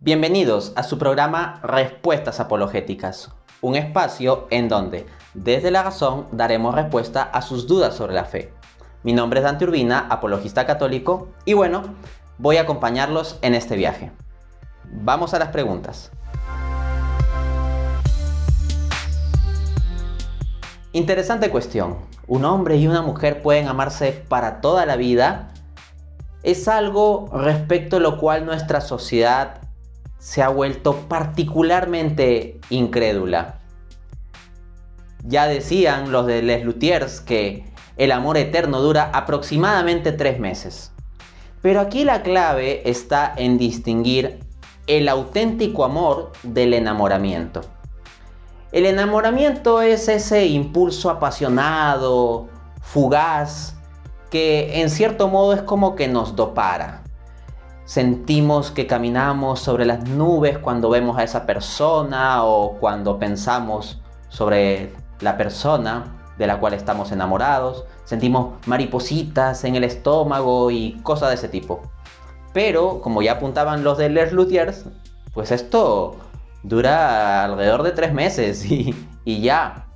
Bienvenidos a su programa Respuestas Apologéticas, un espacio en donde, desde la razón, daremos respuesta a sus dudas sobre la fe. Mi nombre es Dante Urbina, apologista católico, y bueno, voy a acompañarlos en este viaje. Vamos a las preguntas. Interesante cuestión. ¿Un hombre y una mujer pueden amarse para toda la vida? Es algo respecto a lo cual nuestra sociedad se ha vuelto particularmente incrédula. Ya decían los de Les Luthiers que el amor eterno dura aproximadamente 3 meses. Pero aquí la clave está en distinguir el auténtico amor del enamoramiento. El enamoramiento es ese impulso apasionado, fugaz, que en cierto modo es como que nos dopara. Sentimos que caminamos sobre las nubes cuando vemos a esa persona o cuando pensamos sobre la persona de la cual estamos enamorados. Sentimos maripositas en el estómago y cosas de ese tipo. Pero, como ya apuntaban los de Les Luthiers, pues esto dura alrededor de 3 meses y ya.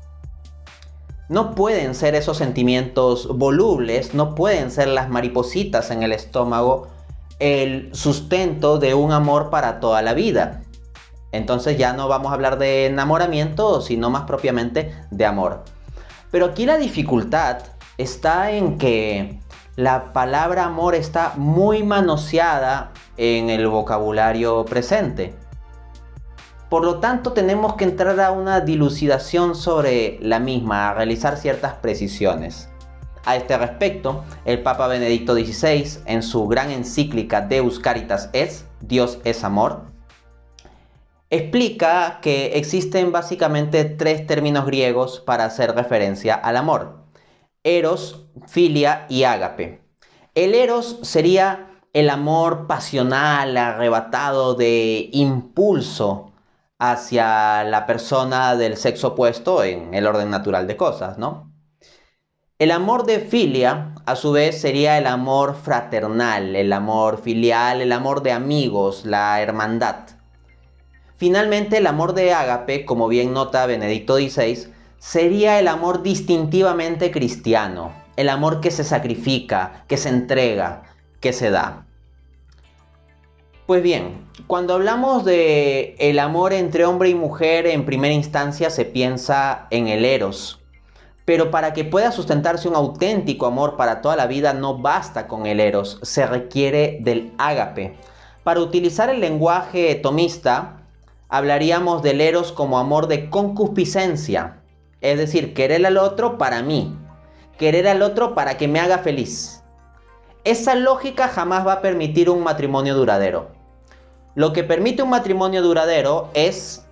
No pueden ser esos sentimientos volubles, no pueden ser las maripositas en el estómago el sustento de un amor para toda la vida. Entonces ya no vamos a hablar de enamoramiento, sino más propiamente de amor. Pero aquí la dificultad está en que la palabra amor está muy manoseada en el vocabulario presente. Por lo tanto, tenemos que entrar a una dilucidación sobre la misma, a realizar ciertas precisiones. A este respecto, el Papa Benedicto XVI, en su gran encíclica Deus Caritas Est, Dios es amor, explica que existen básicamente 3 términos griegos para hacer referencia al amor: eros, filia y ágape. El eros sería el amor pasional, arrebatado, de impulso hacia la persona del sexo opuesto en el orden natural de cosas, ¿no? El amor de filia, a su vez, sería el amor fraternal, el amor filial, el amor de amigos, la hermandad. Finalmente, el amor de ágape, como bien nota Benedicto XVI, sería el amor distintivamente cristiano, el amor que se sacrifica, que se entrega, que se da. Pues bien, cuando hablamos de el amor entre hombre y mujer, en primera instancia se piensa en el eros. Pero para que pueda sustentarse un auténtico amor para toda la vida no basta con el eros, se requiere del ágape. Para utilizar el lenguaje tomista, hablaríamos del eros como amor de concupiscencia, es decir, querer al otro para mí, querer al otro para que me haga feliz. Esa lógica jamás va a permitir un matrimonio duradero. Lo que permite un matrimonio duradero es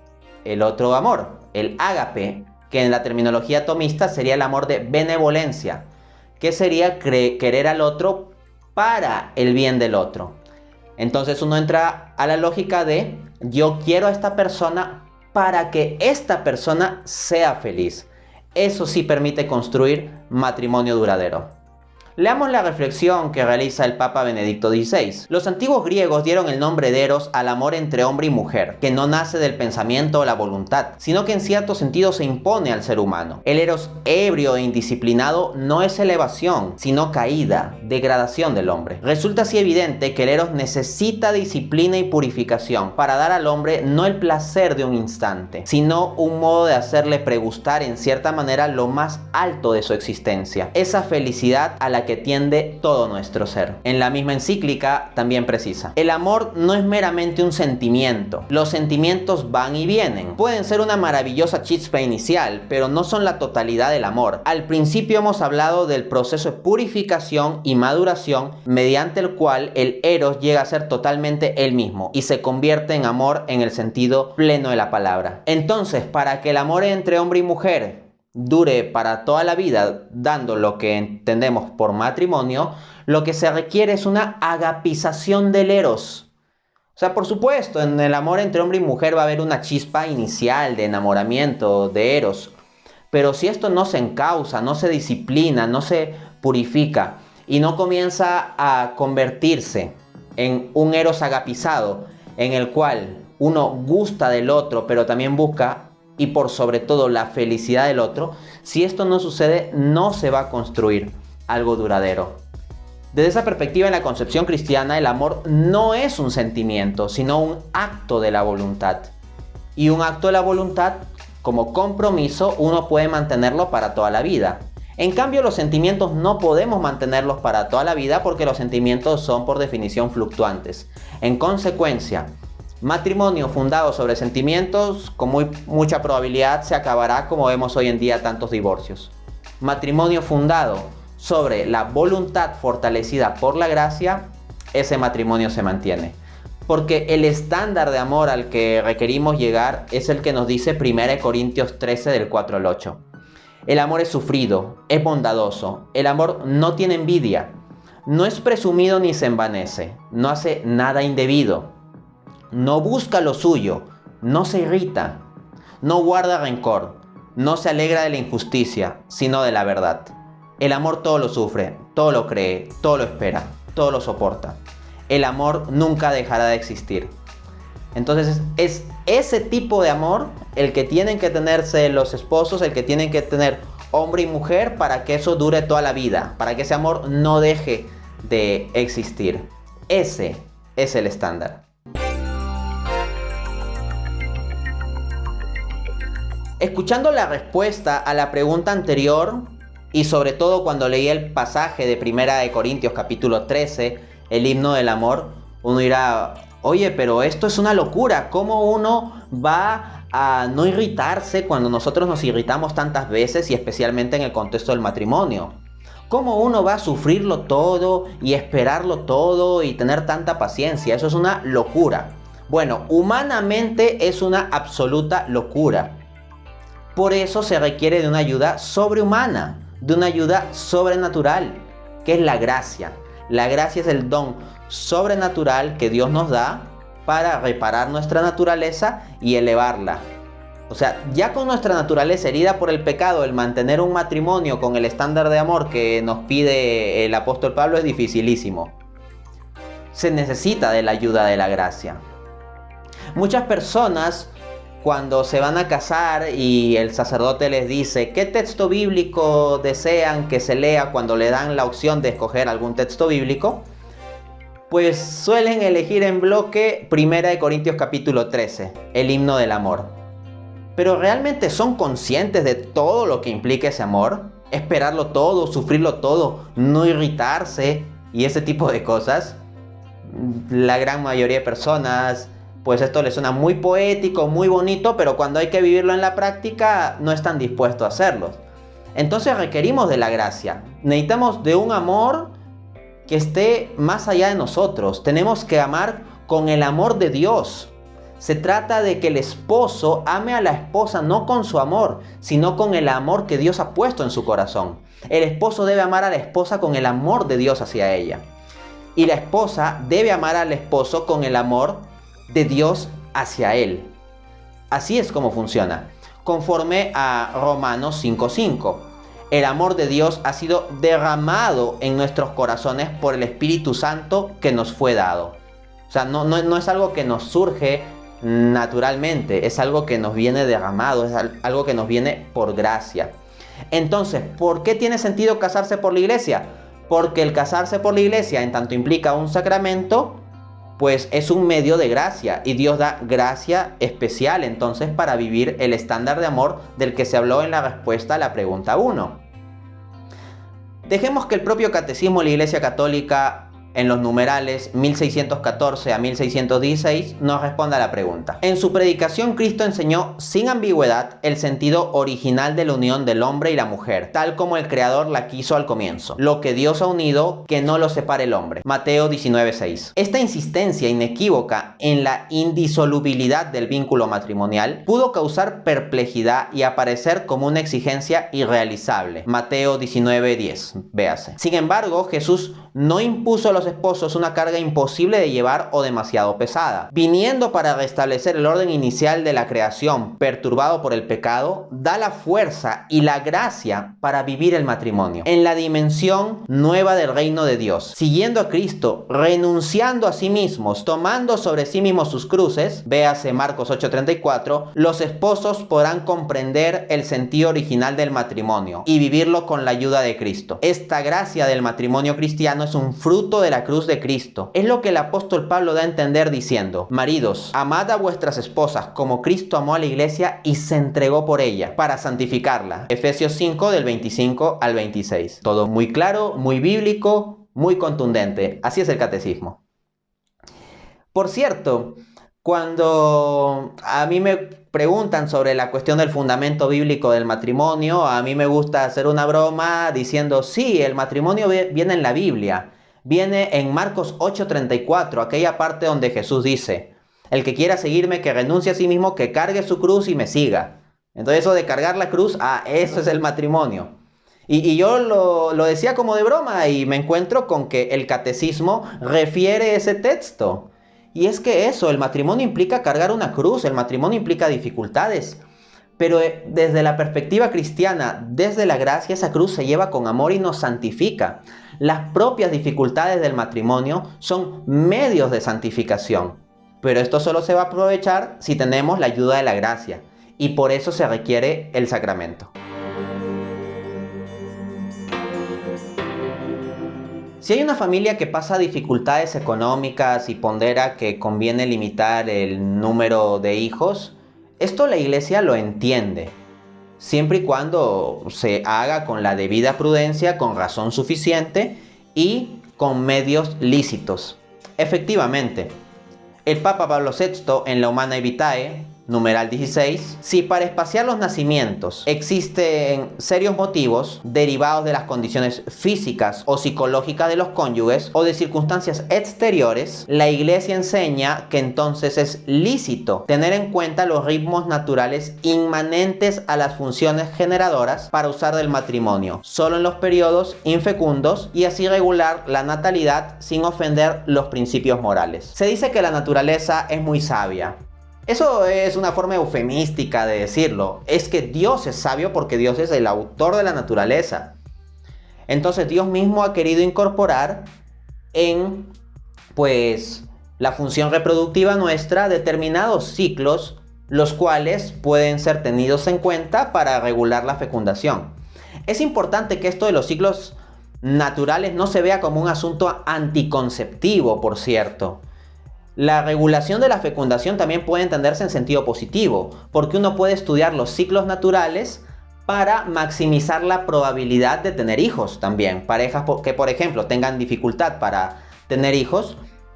el otro amor, el ágape, que en la terminología tomista sería el amor de benevolencia, que sería querer al otro para el bien del otro. Entonces uno entra a la lógica de yo quiero a esta persona para que esta persona sea feliz. Eso sí permite construir matrimonio duradero. Leamos la reflexión que realiza el Papa Benedicto XVI. Los antiguos griegos dieron el nombre de eros al amor entre hombre y mujer, que no nace del pensamiento o la voluntad, sino que en cierto sentido se impone al ser humano. El eros ebrio e indisciplinado no es elevación, sino caída, degradación del hombre. Resulta así evidente que el eros necesita disciplina y purificación para dar al hombre no el placer de un instante, sino un modo de hacerle pregustar en cierta manera lo más alto de su existencia, esa felicidad a la que tiende todo nuestro ser. En la misma encíclica también precisa: el amor no es meramente un sentimiento. Los sentimientos van y vienen. Pueden ser una maravillosa chispa inicial, pero no son la totalidad del amor. Al principio hemos hablado del proceso de purificación y maduración mediante el cual el eros llega a ser totalmente él mismo y se convierte en amor en el sentido pleno de la palabra. Entonces, para que el amor entre hombre y mujer dure para toda la vida, dando lo que entendemos por matrimonio, lo que se requiere es una agapización del eros. O sea, por supuesto, en el amor entre hombre y mujer va a haber una chispa inicial de enamoramiento, de eros. Pero si esto no se encausa, no se disciplina, no se purifica y no comienza a convertirse en un eros agapizado, en el cual uno gusta del otro, pero también busca y por sobre todo la felicidad del otro, si esto no sucede, no se va a construir algo duradero. Desde esa perspectiva, en la concepción cristiana, el amor no es un sentimiento, sino un acto de la voluntad. Y un acto de la voluntad, como compromiso, uno puede mantenerlo para toda la vida. En cambio, los sentimientos no podemos mantenerlos para toda la vida porque los sentimientos son por definición fluctuantes. En consecuencia, matrimonio fundado sobre sentimientos, con mucha probabilidad se acabará, como vemos hoy en día tantos divorcios. Matrimonio fundado sobre la voluntad fortalecida por la gracia, ese matrimonio se mantiene. Porque el estándar de amor al que requerimos llegar es el que nos dice 1 Corintios 13 del 4 al 8. El amor es sufrido, es bondadoso, el amor no tiene envidia, no es presumido ni se envanece, no hace nada indebido, no busca lo suyo, no se irrita, no guarda rencor, no se alegra de la injusticia, sino de la verdad. El amor todo lo sufre, todo lo cree, todo lo espera, todo lo soporta. El amor nunca dejará de existir. Entonces es ese tipo de amor el que tienen que tenerse los esposos, el que tienen que tener hombre y mujer para que eso dure toda la vida, para que ese amor no deje de existir. Ese es el estándar. Escuchando la respuesta a la pregunta anterior y sobre todo cuando leí el pasaje de 1 Corintios capítulo 13, el himno del amor, uno dirá: oye, pero esto es una locura. ¿Cómo uno va a no irritarse cuando nosotros nos irritamos tantas veces y especialmente en el contexto del matrimonio? ¿Cómo uno va a sufrirlo todo y esperarlo todo y tener tanta paciencia? Eso es una locura. Bueno, humanamente es una absoluta locura. Por eso se requiere de una ayuda sobrehumana, de una ayuda sobrenatural, que es la gracia. La gracia es el don sobrenatural que Dios nos da para reparar nuestra naturaleza y elevarla. O sea, ya con nuestra naturaleza herida por el pecado, el mantener un matrimonio con el estándar de amor que nos pide el apóstol Pablo es dificilísimo. Se necesita de la ayuda de la gracia. Muchas personas, cuando se van a casar y el sacerdote les dice qué texto bíblico desean que se lea cuando le dan la opción de escoger algún texto bíblico, pues suelen elegir en bloque 1 Corintios capítulo 13, el himno del amor. Pero ¿realmente son conscientes de todo lo que implica ese amor? Esperarlo todo, sufrirlo todo, no irritarse y ese tipo de cosas. La gran mayoría de personas, pues esto les suena muy poético, muy bonito, pero cuando hay que vivirlo en la práctica no están dispuestos a hacerlo. Entonces requerimos de la gracia. Necesitamos de un amor que esté más allá de nosotros. Tenemos que amar con el amor de Dios. Se trata de que el esposo ame a la esposa no con su amor, sino con el amor que Dios ha puesto en su corazón. El esposo debe amar a la esposa con el amor de Dios hacia ella. Y la esposa debe amar al esposo con el amor de Dios hacia él. Así es como funciona. Conforme a Romanos 5:5. El amor de Dios ha sido derramado en nuestros corazones por el Espíritu Santo que nos fue dado. O sea, no es algo que nos surge naturalmente, es algo que nos viene derramado, es algo que nos viene por gracia. Entonces, ¿por qué tiene sentido casarse por la iglesia? Porque el casarse por la iglesia, en tanto implica un sacramento, pues es un medio de gracia y Dios da gracia especial entonces para vivir el estándar de amor del que se habló en la respuesta a la pregunta 1. Dejemos que el propio Catecismo de la Iglesia Católica, en los numerales 1614 a 1616, nos responda a la pregunta. En su predicación, Cristo enseñó sin ambigüedad el sentido original de la unión del hombre y la mujer, tal como el Creador la quiso al comienzo. Lo que Dios ha unido, que no lo separe el hombre. Mateo 19:6. Esta insistencia inequívoca en la indisolubilidad del vínculo matrimonial pudo causar perplejidad y aparecer como una exigencia irrealizable. Mateo 19:10. Véase. Sin embargo, Jesús no impuso a los esposos una carga imposible de llevar o demasiado pesada. Viniendo para restablecer el orden inicial de la creación, perturbado por el pecado, da la fuerza y la gracia para vivir el matrimonio en la dimensión nueva del reino de Dios. Siguiendo a Cristo, renunciando a sí mismos, tomando sobre sí mismos sus cruces, véase Marcos 8:34, los esposos podrán comprender el sentido original del matrimonio y vivirlo con la ayuda de Cristo. Esta gracia del matrimonio cristiano es un fruto de la cruz de Cristo. Es lo que el apóstol Pablo da a entender diciendo: maridos, amad a vuestras esposas como Cristo amó a la iglesia y se entregó por ella para santificarla. Efesios 5 del 25 al 26. Todo muy claro, muy bíblico, muy contundente. Así es el catecismo. Por cierto, cuando a mí me preguntan sobre la cuestión del fundamento bíblico del matrimonio, a mí me gusta hacer una broma diciendo: sí, el matrimonio viene en la Biblia. Viene en Marcos 8:34, aquella parte donde Jesús dice: el que quiera seguirme, que renuncie a sí mismo, que cargue su cruz y me siga. Entonces eso de cargar la cruz, eso es el matrimonio. Y yo lo decía como de broma y me encuentro con que el catecismo refiere ese texto. Y es que eso, el matrimonio implica cargar una cruz, el matrimonio implica dificultades. Pero desde la perspectiva cristiana, desde la gracia, esa cruz se lleva con amor y nos santifica. Las propias dificultades del matrimonio son medios de santificación. Pero esto solo se va a aprovechar si tenemos la ayuda de la gracia. Y por eso se requiere el sacramento. Si hay una familia que pasa dificultades económicas y pondera que conviene limitar el número de hijos, esto la iglesia lo entiende, siempre y cuando se haga con la debida prudencia, con razón suficiente y con medios lícitos. Efectivamente, el Papa Pablo VI en la Humanae Vitae, numeral 16, si para espaciar los nacimientos existen serios motivos derivados de las condiciones físicas o psicológicas de los cónyuges o de circunstancias exteriores, la Iglesia enseña que entonces es lícito tener en cuenta los ritmos naturales inmanentes a las funciones generadoras para usar del matrimonio, solo en los periodos infecundos, y así regular la natalidad sin ofender los principios morales. Se dice que la naturaleza es muy sabia. Eso es una forma eufemística de decirlo. Es que Dios es sabio porque Dios es el autor de la naturaleza. Entonces Dios mismo ha querido incorporar en, la función reproductiva nuestra determinados ciclos, los cuales pueden ser tenidos en cuenta para regular la fecundación. Es importante que esto de los ciclos naturales no se vea como un asunto anticonceptivo, por cierto. La regulación de la fecundación también puede entenderse en sentido positivo, porque uno puede estudiar los ciclos naturales para maximizar la probabilidad de tener hijos también. Parejas que, por ejemplo, tengan dificultad para tener hijos,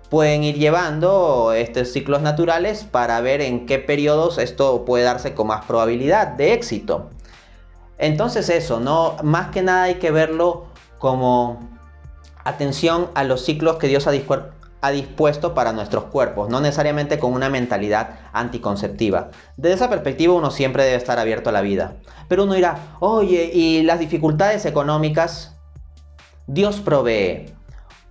pueden ir llevando estos ciclos naturales para ver en qué periodos esto puede darse con más probabilidad de éxito. Entonces eso, no, más que nada hay que verlo como atención a los ciclos que Dios ha dispuesto para nuestros cuerpos, no necesariamente con una mentalidad anticonceptiva. Desde esa perspectiva uno siempre debe estar abierto a la vida. Pero uno dirá: oye, ¿y las dificultades económicas? Dios provee.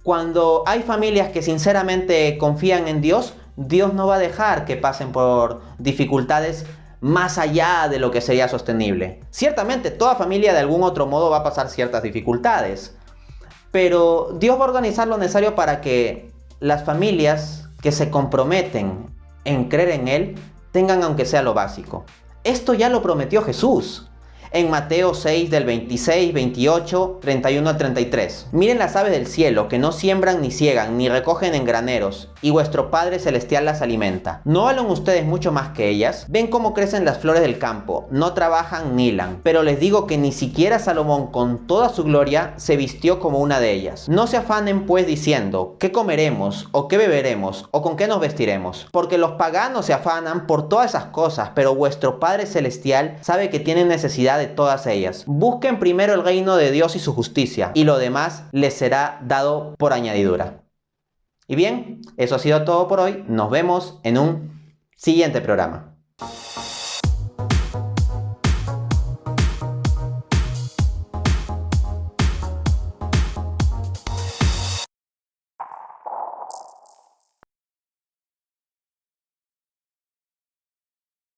Cuando hay familias que sinceramente confían en Dios, Dios no va a dejar que pasen por dificultades más allá de lo que sería sostenible. Ciertamente toda familia de algún otro modo va a pasar ciertas dificultades, pero Dios va a organizar lo necesario para que las familias que se comprometen en creer en Él tengan aunque sea lo básico. Esto ya lo prometió Jesús en Mateo 6 del 26, 28, 31 al 33. Miren las aves del cielo, que no siembran ni ciegan ni recogen en graneros, y vuestro Padre Celestial las alimenta. ¿No valen ustedes mucho más que ellas? Ven cómo crecen las flores del campo, no trabajan ni hilan. Pero les digo que ni siquiera Salomón con toda su gloria se vistió como una de ellas. No se afanen pues diciendo: ¿qué comeremos? ¿O qué beberemos? ¿O con qué nos vestiremos? Porque los paganos se afanan por todas esas cosas, pero vuestro Padre Celestial sabe que tienen necesidad de todas ellas. Busquen primero el reino de Dios y su justicia, y lo demás les será dado por añadidura. Y bien, eso ha sido todo por hoy. Nos vemos en un siguiente programa.